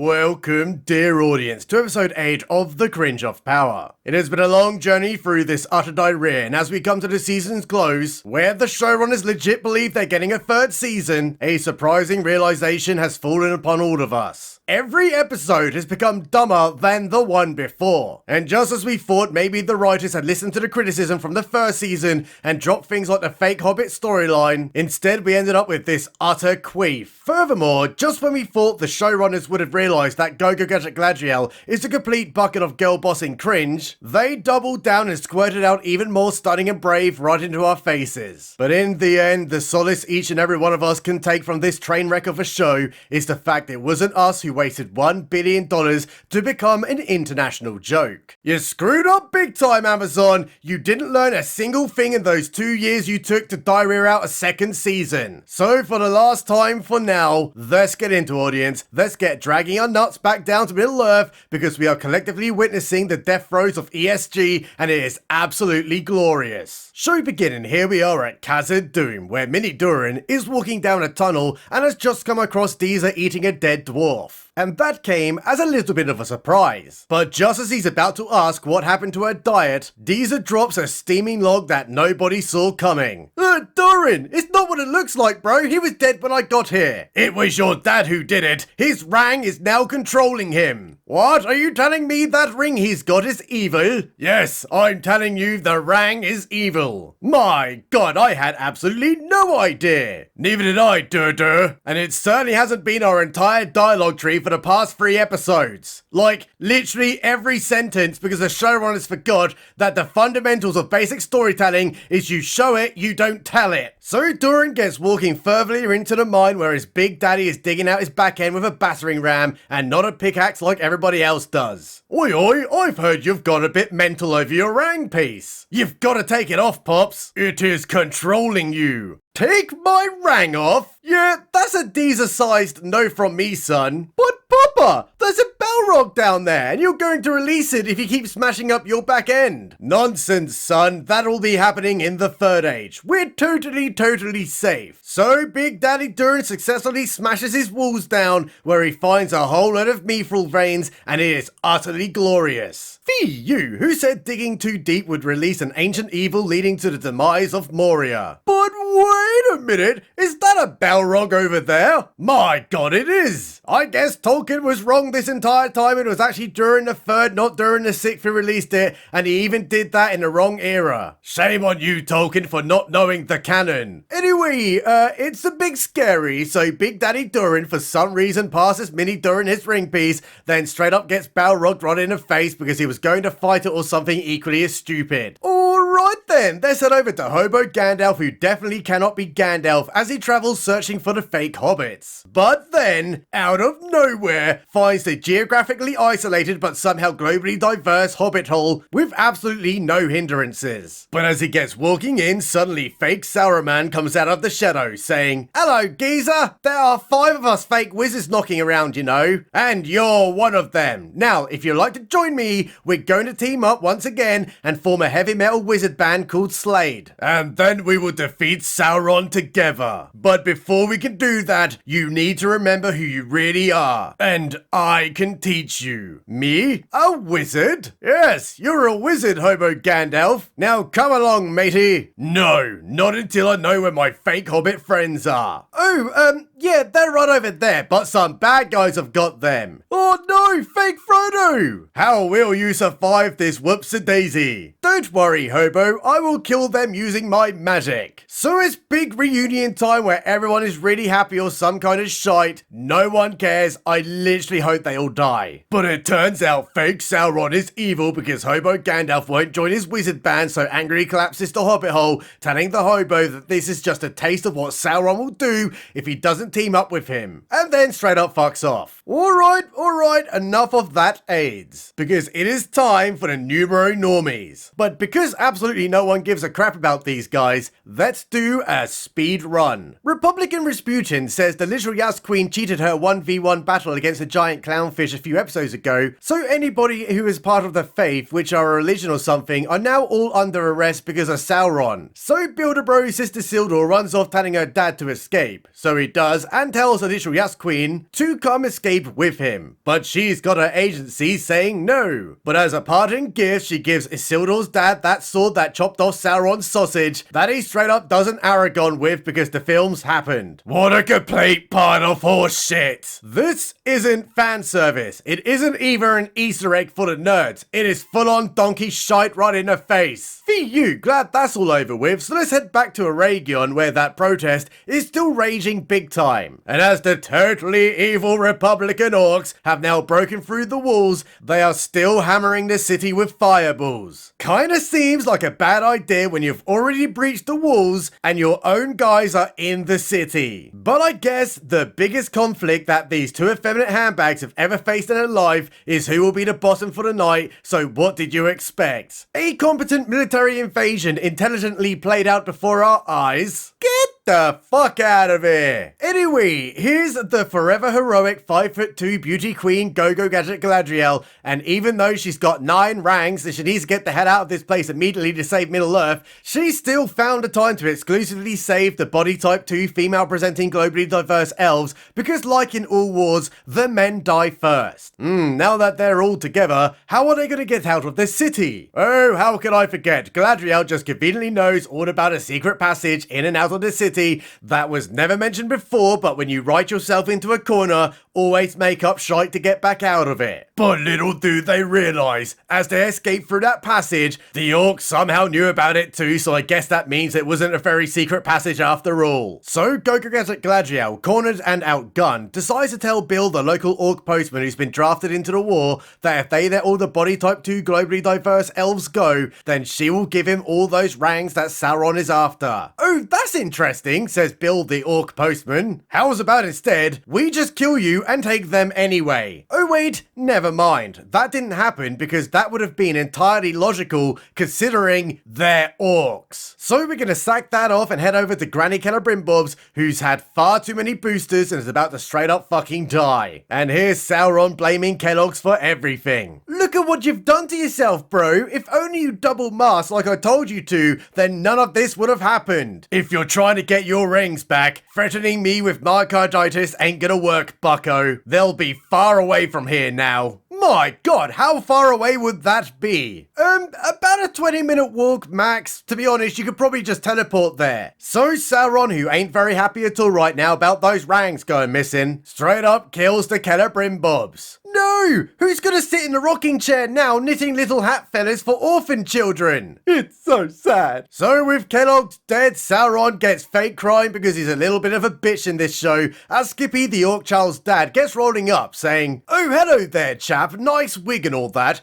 Welcome, dear audience, to episode 8 of The Cringe of Power. It has been a long journey through this utter diarrhea, and as we come to the season's close, where the showrunners legit believe they're getting a third season, a surprising realization has fallen upon all of us. Every episode has become dumber than the one before. And just as we thought maybe the writers had listened to the criticism from the first season and dropped things like the fake Hobbit storyline, instead we ended up with this utter queef. Furthermore, just when we thought the showrunners would have realised that Go-Go Gadget Galadriel is a complete bucket of girl-bossing cringe, they doubled down and squirted out even more stunning and brave right into our faces. But in the end, the solace each and every one of us can take from this train wreck of a show is the fact it wasn't us who wasted $1 billion to become an international joke. You screwed up big time, Amazon. You didn't learn a single thing in those 2 years you took to diarrhea out a second season. So for the last time for now, let's get into audience. Let's get dragging our nuts back down to Middle Earth because we are collectively witnessing the death throes of ESG and it is absolutely glorious. Show beginning, here we are at Khazad-dûm, where Mini Durin is walking down a tunnel and has just come across Deezer eating a dead dwarf. And that came as a little bit of a surprise. But just as he's about to ask what happened to her diet, Deezer drops a steaming log that nobody saw coming. Durin, it's not what it looks like, bro. He was dead when I got here. It was your dad who did it. His Rang is now controlling him. What? Are you telling me that ring he's got is evil? Yes, I'm telling you the Rang is evil. My god, I had absolutely no idea. Neither did I, Dur. And it certainly hasn't been our entire dialogue tree for the past 3 episodes. Like, literally every sentence, because the showrunners forgot that the fundamentals of basic storytelling is you show it, you don't tell it. So Durin gets walking further into the mine where his big daddy is digging out his back end with a battering ram and not a pickaxe like everybody else does. Oi, I've heard you've gone a bit mental over your Rang piece. You've got to take it off, Pops. It is controlling you. Take my Rang off? Yeah, that's a Deezer-sized no from me, son. But Papa, there's a Balrog down there, and you're going to release it if you keep smashing up your back end. Nonsense, son. That'll be happening in the Third Age. We're totally safe. So Big Daddy Durin successfully smashes his walls down, where he finds a whole load of mithril veins, and it is utterly glorious. Fee you, who said digging too deep would release an ancient evil leading to the demise of Moria? But wait a minute, is that a Balrog over there? My god, it is! I guess Tolkien was wrong this entire time. It was actually during the 3rd, not during the 6th he released it, and he even did that in the wrong era. Shame on you, Tolkien, for not knowing the canon. Anyway, it's a big scary, so Big Daddy Durin for some reason passes Mini Durin his ring piece, then straight up gets Balrog right in the face because he was going to fight it or something equally as stupid. Alright then, let's head over to Hobo Gandalf, who definitely cannot be Gandalf as he travels searching for the fake hobbits. But then, out of nowhere, finds the geographically isolated but somehow globally diverse hobbit hole with absolutely no hindrances. But as he gets walking in, suddenly fake Sauron comes out of the shadows saying, "Hello geezer, there are 5 of us fake wizards knocking around, you know, and you're one of them. Now, if you'd like to join me, we're going to team up once again and form a heavy metal wizard band called Slade. And then we will defeat Sauron together. But before we can do that, you need to remember who you really are. And I can teach you." Me? A wizard? Yes, you're a wizard, Hobo Gandalf. Now come along, matey. No, not until I know where my fake hobbit friends are. Oh, yeah, they're right over there, but some bad guys have got them. Oh no, fake Frodo! How will you survive this whoops-a-daisy? Don't worry, Hobo, I will kill them using my magic. So it's big reunion time where everyone is really happy or some kind of shite. No one cares, I literally hope they all die. But it turns out fake Sauron is evil because Hobo Gandalf won't join his wizard band, so angrily collapses the hobbit hole, telling the hobo that this is just a taste of what Sauron will do if he doesn't team up with him. And then straight up fucks off. Alright, enough of that AIDS. Because it is time for the numero normies. But because absolutely no one gives a crap about these guys, let's do a speed run. Republican Rasputin says the literal Yas Queen cheated her 1v1 battle against a giant clownfish a few episodes ago, so anybody who is part of the faith, which are a religion or something, are now all under arrest because of Sauron. So Bilderberg's sister Sildor runs off telling her dad to escape. So he does, and tells the literal Yas Queen to come escape escape with him. But she's got her agency saying no. But as a parting gift, she gives Isildur's dad that sword that chopped off Sauron's sausage that he straight up doesn't Eregion with because the films happened. What a complete pile of horse shit. This isn't fan service. It isn't even an Easter egg for the nerds. It is full on donkey shite right in the face. You, glad that's all over with, so let's head back to Eregion where that protest is still raging big time. And as the totally evil Republican orcs have now broken through the walls, they are still hammering the city with fireballs. Kinda seems like a bad idea when you've already breached the walls and your own guys are in the city. But I guess the biggest conflict that these two effeminate handbags have ever faced in their life is who will be the bottom for the night, so what did you expect? A competent military invasion intelligently played out before our eyes? Get the fuck out of here! Anyway, here's the forever heroic 5'2" beauty queen Go-Go Gadget Galadriel, and even though she's got 9 ranks and she needs to get the hell out of this place immediately to save Middle-earth, she still found the time to exclusively save the body type 2 female-presenting globally diverse elves, because like in all wars, the men die first. Now that they're all together, how are they gonna get out of the city? Oh, how could I forget? Galadriel just conveniently knows all about a secret passage in and out of the city that was never mentioned before, but when you write yourself into a corner, always make up shite to get back out of it. But little do they realise, as they escape through that passage, the orcs somehow knew about it too, so I guess that means it wasn't a very secret passage after all. So Go-Go Gadget Galadriel, cornered and outgunned, decides to tell Bill, the local orc postman who's been drafted into the war, that if they let all the body type 2 globally diverse elves go, then she will give him all those ranks that Sauron is after. Oh, that's interesting, says Bill the orc postman. How's about instead, we just kill you and take them anyway? Oh wait, never mind. That didn't happen because that would have been entirely logical considering they're orcs. So we're gonna sack that off and head over to Granny Celebrimbor, who's had far too many boosters and is about to straight up fucking die. And here's Sauron blaming Kellogg's for everything. Look at what you've done to yourself, bro. If only you double mask like I told you to, then none of this would have happened. If you're trying to get your rings back, threatening me with myocarditis ain't gonna work, bucko. They'll be far away from here now. My god, how far away would that be? About a 20-minute walk max. To be honest, you could probably just teleport there. So Sauron, who ain't very happy at all right now about those ranks going missing, straight up kills the Celebrimbors. No! Who's gonna sit in the rocking chair now knitting little hat fellas for orphan children? It's so sad. So with Kellogg's dead, Sauron gets fake crying because he's a little bit of a bitch in this show, as Skippy, the orc child's dad, gets rolling up saying, "Oh, hello there, chap. Nice wig and all that.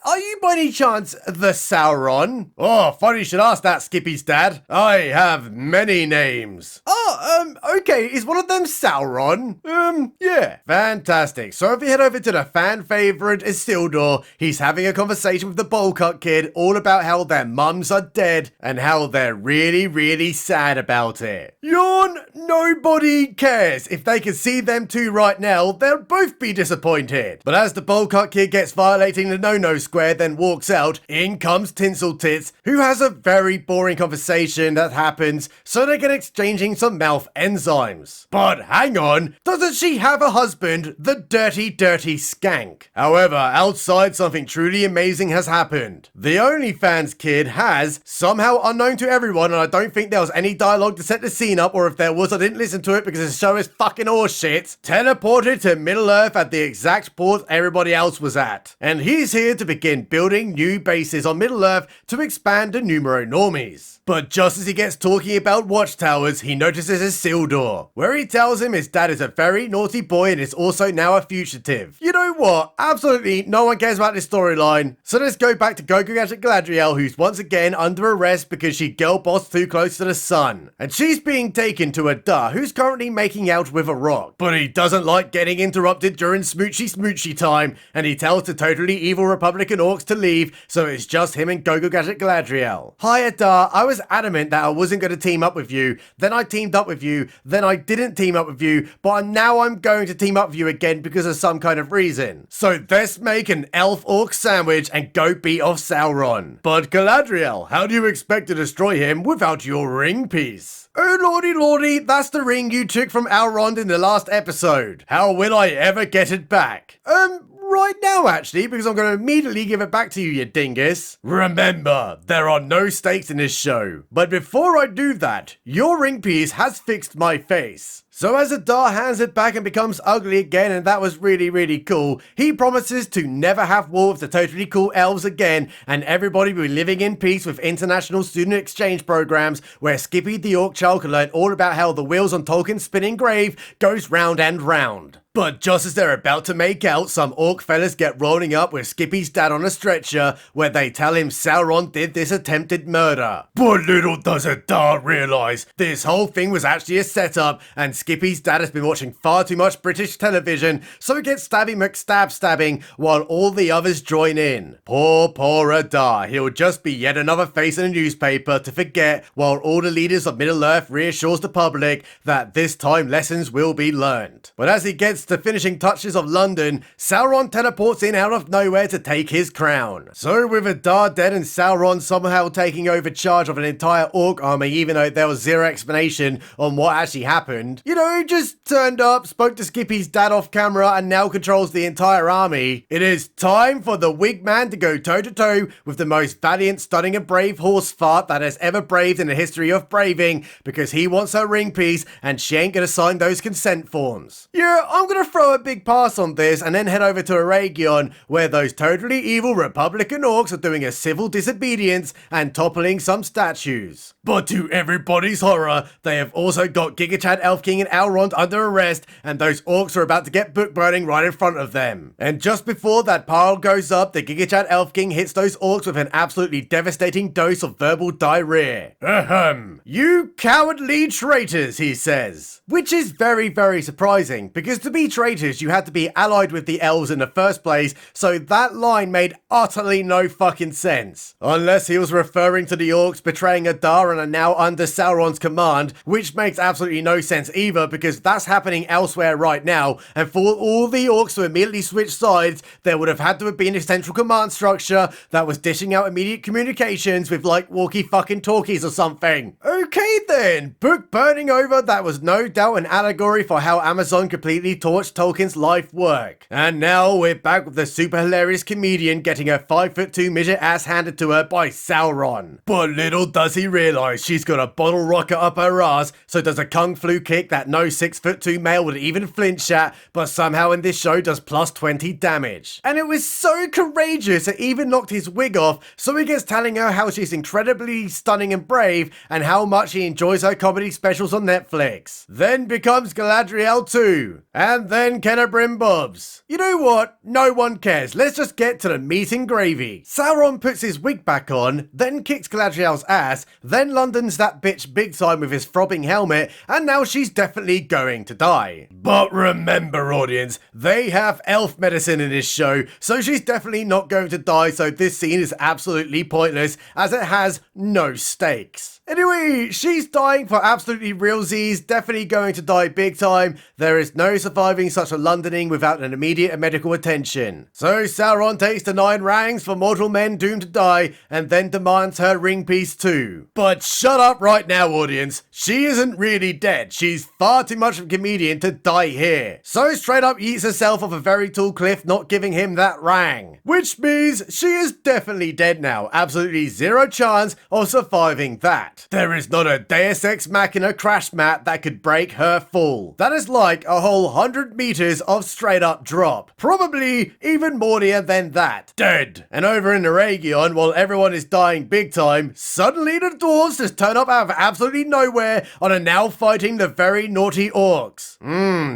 Are you by any chance the Sauron?" "Oh, funny you should ask that, Skippy's dad. I have many names." "Oh, okay. Is one of them Sauron?" Yeah. Fantastic. So if you head over to the fan favorite Isildur, he's having a conversation with the bowl cut kid all about how their mums are dead and how they're really, really sad about it. Yawn, nobody cares. If they could see them two right now, they'll both be disappointed. But as the bowl cut kid gets violating the no-no square, then walks out, in comes Tinsel Tits, who has a very boring conversation that happens, so they get exchanging some mouth enzymes. But hang on, doesn't she have a husband, the dirty, dirty skank? However, outside, something truly amazing has happened. The OnlyFans kid has, somehow unknown to everyone, and I don't think there was any dialogue to set the scene up, or if there was, I didn't listen to it because the show is fucking horseshit, teleported to Middle-earth at the exact port everybody else was at. And he's here to begin building new bases on Middle-earth to expand the Numenor normies. But just as he gets talking about watchtowers, he notices Isildur, where he tells him his dad is a very naughty boy and is also now a fugitive. You know what? Absolutely no one cares about this storyline. So let's go back to Go-Go Gadget Galadriel, who's once again under arrest because she girl bossed too close to the sun. And she's being taken to a duh who's currently making out with a rock. But he doesn't like getting interrupted during smoochy time, and he tells the totally evil Republican orcs to leave, so it's just him and Go-Go Gadget Galadriel. "Hi Adar, I was adamant that I wasn't going to team up with you, then I teamed up with you, then I didn't team up with you, but now I'm going to team up with you again because of some kind of reason. So let's make an elf-orc sandwich and go beat off Sauron." "But Galadriel, how do you expect to destroy him without your ring piece?" Oh lordy lordy, that's the ring you took from Elrond in the last episode. How will I ever get it back? Right now actually, because I'm going to immediately give it back to you, you dingus. Remember, there are no stakes in this show. But before I do that, your ring piece has fixed my face. So as Adar hands it back and becomes ugly again, and that was really cool, he promises to never have war with the totally cool elves again, and everybody will be living in peace with international student exchange programs where Skippy the Orc Child can learn all about how the wheels on Tolkien's spinning grave goes round and round. But just as they're about to make out, some orc fellas get rolling up with Skippy's dad on a stretcher, where they tell him Sauron did this attempted murder. But little does Adar realise, this whole thing was actually a setup, and Skippy's dad has been watching far too much British television, so he gets Stabby McStab-stabbing while all the others join in. Poor Adar, he'll just be yet another face in a newspaper to forget, while all the leaders of Middle-earth reassures the public that this time lessons will be learned. But as he gets the finishing touches of London, Sauron teleports in out of nowhere to take his crown. So with Adar dead and Sauron somehow taking over charge of an entire orc army, even though there was zero explanation on what actually happened, you know, just turned up, spoke to Skippy's dad off camera, and now controls the entire army. It is time for the wig man to go toe to toe with the most valiant, stunning and brave horse fart that has ever braved in the history of braving, because he wants her ring piece and she ain't gonna sign those consent forms. Yeah, I'm gonna throw a big pass on this and then head over to Eregion, where those totally evil Republican orcs are doing a civil disobedience and toppling some statues. But to everybody's horror, they have also got Gigachad Elf King and Elrond under arrest, and those orcs are about to get book burning right in front of them. And just before that pile goes up, the Gigachad Elf King hits those orcs with an absolutely devastating dose of verbal diarrhea. Ahem. You cowardly traitors, he says. Which is very surprising, because to be traitors, you had to be allied with the elves in the first place, so that line made utterly no fucking sense. Unless he was referring to the orcs betraying Adar and are now under Sauron's command, which makes absolutely no sense either, because that's happening elsewhere right now, and for all the orcs to immediately switch sides, there would have had to have been a central command structure that was dishing out immediate communications with like walkie-fucking-talkies or something. Okay then, book burning over, that was no doubt an allegory for how Amazon completely torched Tolkien's life work. And now we're back with the super hilarious comedian getting her 5'2" midget ass handed to her by Sauron. But little does he realise she's got a bottle rocket up her ass, so does a kung flu kick that no 6'2" male would even flinch at, but somehow in this show does plus 20 damage. And it was so courageous it even knocked his wig off, so he gets telling her how she's incredibly stunning and brave, and how much he enjoys her comedy specials on Netflix. Then becomes Galadriel too. And then Celebrimbor. You know what? No one cares. Let's just get to the meat and gravy. Sauron puts his wig back on, then kicks Galadriel's ass, then Londons that bitch big time with his throbbing helmet, and now she's definitely going to die. But remember, audience, they have elf medicine in this show, so she's definitely not going to die, so this scene is absolutely pointless, as it has no stakes. Anyway, she's dying for absolutely realsies, definitely going to die big time. There is no surviving such a Londoning without an immediate medical attention. So Sauron takes the 9 rangs for mortal men doomed to die, and then demands her ring piece too. But shut up right now, audience. She isn't really dead. She's far too much of a comedian to die here. So straight up eats herself off a very tall cliff, not giving him that rang. Which means she is definitely dead now. Absolutely zero chance of surviving that. There is not a Deus Ex Machina crash mat that could break her fall. That is like a whole 100 meters of straight up drop. Probably even more than that. Dead. And over in Eregion, while everyone is dying big time, suddenly the dwarves just turn up out of absolutely nowhere and are now fighting the very naughty orcs.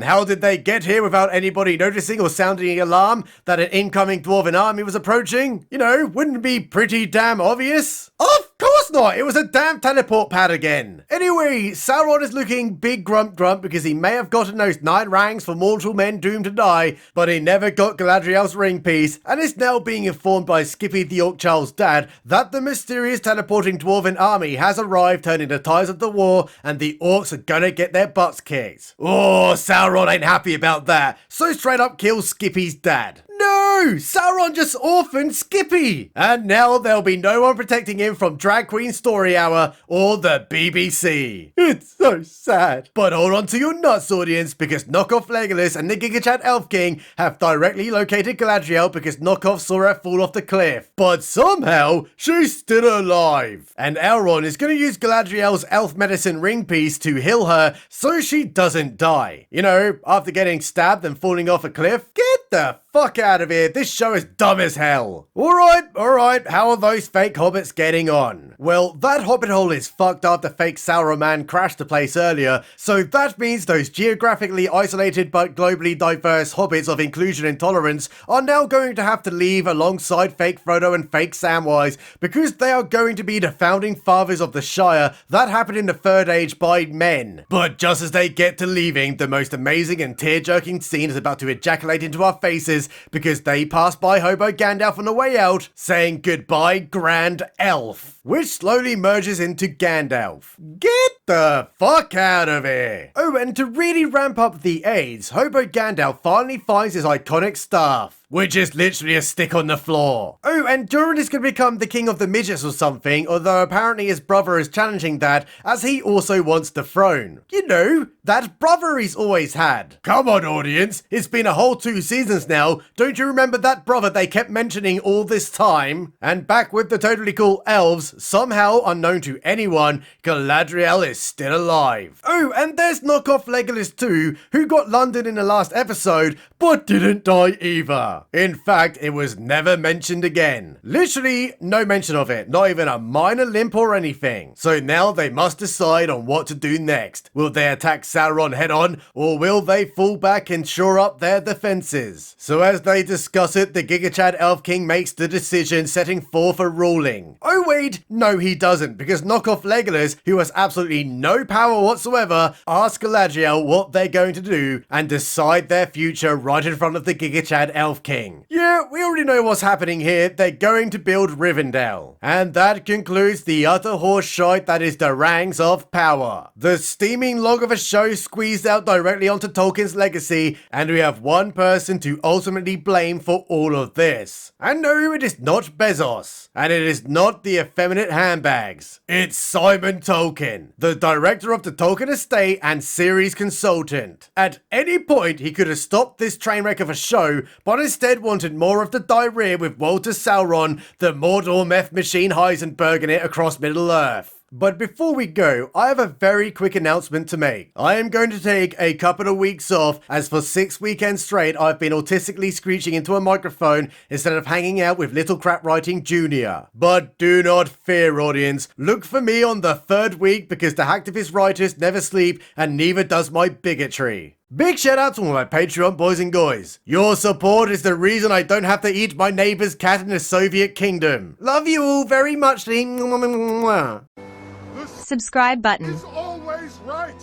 How did they get here without anybody noticing or sounding an alarm that an incoming dwarven army was approaching? You know, wouldn't it be pretty damn obvious? Of course not! It was a damn teleport pad again. Anyway, Sauron is looking big grump because he may have gotten those 9 rangs for mortal men doomed to die, but he never got Galadriel's ring piece, and is now being informed by Skippy the Orc Child's dad that the mysterious teleporting dwarven army has arrived, turning the tides of the war, and the orcs are gonna get their butts kicked. Oh, Sauron ain't happy about that, so straight up kills Skippy's dad. No! no! Sauron just orphaned Skippy! And now there'll be no one protecting him from Drag Queen Story Hour or the BBC. It's so sad. But hold on to your nuts, audience, because Knockoff Legolas and the Giga Chad Elf King have directly located Galadriel because Knockoff saw her fall off the cliff. But somehow, she's still alive. And Elrond is going to use Galadriel's elf medicine ring piece to heal her so she doesn't die. You know, after getting stabbed and falling off a cliff. Get the fuck out of here. This show is dumb as hell. Alright. How are those fake hobbits getting on? Well, that hobbit hole is fucked after fake Sauron man crashed the place earlier, so that means those geographically isolated but globally diverse hobbits of inclusion and tolerance are now going to have to leave alongside fake Frodo and fake Samwise because they are going to be the founding fathers of the Shire that happened in the Third Age by men. But just as they get to leaving, the most amazing and tear-jerking scene is about to ejaculate into our faces because they pass by Hobo Gandalf on the way out, saying goodbye Grand Elf, which slowly merges into Gandalf. Get the fuck out of here! Oh, and to really ramp up the AIDS, Hobo Gandalf finally finds his iconic staff, which is literally a stick on the floor. Oh, and Durin is going to become the king of the midgets or something, although apparently his brother is challenging that, as he also wants the throne. You know, that brother he's always had. Come on, audience, it's been a whole 2 seasons now. Don't you remember that brother they kept mentioning all this time? And back with the totally cool elves, somehow unknown to anyone, Galadriel is still alive. Oh, and there's Knockoff Legolas too, who got London in the last episode, but didn't die either. In fact, it was never mentioned again. Literally, no mention of it, not even a minor limp or anything. So now they must decide on what to do next. Will they attack Sauron head on, or will they fall back and shore up their defenses? So as they discuss it, the Giga Chad Elf King makes the decision, setting forth a ruling. Oh wait, no he doesn't, because Knockoff Legolas, who has absolutely no power whatsoever, asks Galadriel what they're going to do and decide their future right in front of the Giga Chad Elf King. Yeah, we already know what's happening here. They're going to build Rivendell. And that concludes the utter horse shite that is the Rangs of Power. The steaming log of a show squeezed out directly onto Tolkien's legacy, and we have one person to ultimately blame for all of this. And no, it is not Bezos. And it is not the effeminate handbags. It's Simon Tolkien, the director of the Tolkien estate and series consultant. At any point, he could have stopped this train wreck of a show, but instead wanted more of the diarrhea with Walter Sauron, the Mordor meth machine Heisenberg in it across Middle-earth. But before we go, I have a very quick announcement to make. I am going to take a couple of weeks off, as for 6 weekends straight I've been autistically screeching into a microphone instead of hanging out with Little Crap Writing Jr. But do not fear, audience. Look for me on the 3rd week because the hacktivist writers never sleep and neither does my bigotry. Big shout out to all my Patreon boys and guys. Your support is the reason I don't have to eat my neighbor's cat in the Soviet kingdom. Love you all very much. Subscribe button. Is always right.